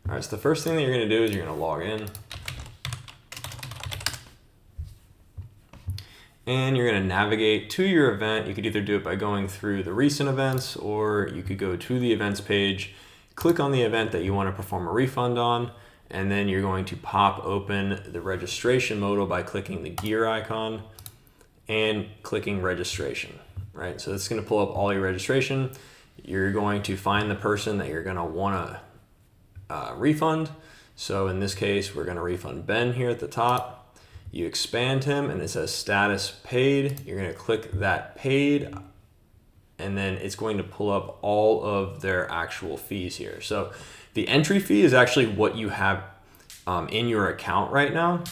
All right, so the first thing that you're gonna do is you're gonna log in. And you're gonna navigate to your event. You could either do it by going through the recent events, or you could go to the events page, click on the event that you wanna perform a refund on, and then you're going to pop open the registration modal by clicking the gear icon and clicking registration, right? So it's gonna pull up all your registration. You're going to find the person that you're gonna wanna refund. So in this case, we're gonna refund Ben here at the top. You expand him and it says status paid. You're gonna click that paid, and then it's going to pull up all of their actual fees here. So the entry fee is actually what you have in your account right now.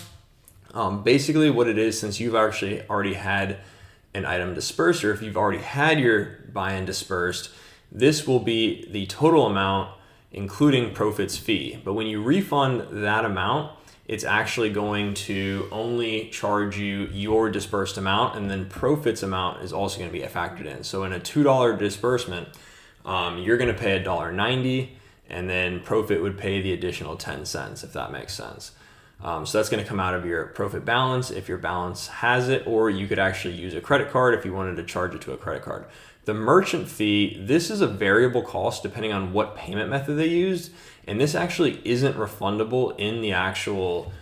Basically what it is, since you've actually already had an item dispersed, or if you've already had your buy-in dispersed, this will be the total amount including Profit's fee. But when you refund that amount, it's actually going to only charge you your dispersed amount, and then Profit's amount is also going to be factored in. So in a $2 disbursement, you're going to pay $1.90, and then Profit would pay the additional 10 cents, if that makes sense. So that's going to come out of your Profit balance if your balance has it, or you could actually use a credit card if you wanted to charge it to a credit card. The merchant fee, this is a variable cost depending on what payment method they used, and this actually isn't refundable in the actual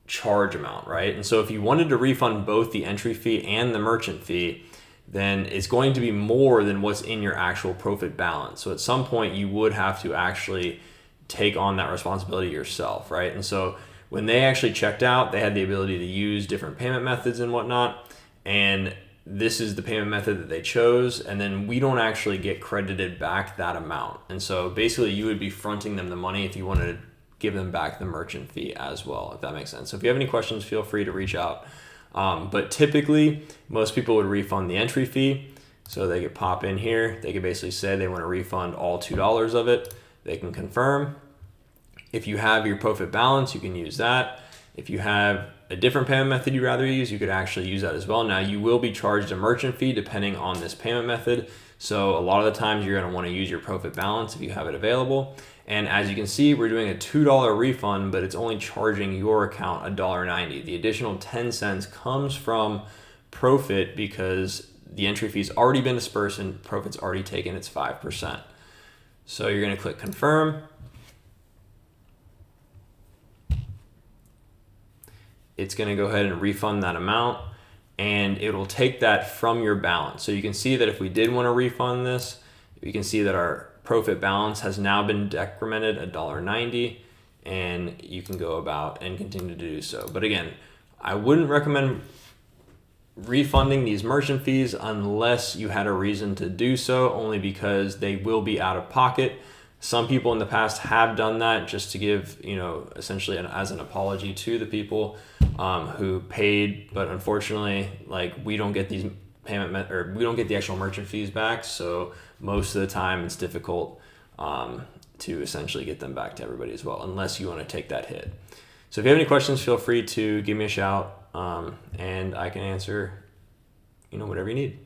charge amount, right? And so if you wanted to refund both the entry fee and the merchant fee, then it's going to be more than what's in your actual Profit balance. So at some point you would have to actually take on that responsibility yourself, right? And so when they actually checked out, they had the ability to use different payment methods and whatnot, and this is the payment method that they chose, and then we don't actually get credited back that amount. And so basically you would be fronting them the money if you wanted to give them back the merchant fee as well, if that makes sense. So if you have any questions, feel free to reach out. But typically most people would refund the entry fee. So they could pop in here, they could basically say they want to refund all $2 of it. They can confirm. If you have your Profit balance, you can use that. If you have a different payment method you'd rather use, you could actually use that as well. Now you will be charged a merchant fee depending on this payment method. So a lot of the times you're gonna wanna use your Profit balance if you have it available. And as you can see, we're doing a $2 refund, but it's only charging your account $1.90. The additional 10 cents comes from Profit because the entry fee's already been dispersed and Profit's already taken its 5%. So you're gonna click confirm. It's going to go ahead and refund that amount, and it will take that from your balance. So you can see that if we did want to refund this, you can see that our Profit balance has now been decremented $1.90, and you can go about and continue to do so. But again, I wouldn't recommend refunding these merchant fees unless you had a reason to do so, only because they will be out of pocket. Some people in the past have done that just to give, essentially as an apology to the people who paid, but unfortunately, we don't get these we don't get the actual merchant fees back. So most of the time it's difficult to essentially get them back to everybody as well, unless you want to take that hit. So if you have any questions, feel free to give me a shout, and I can answer, whatever you need.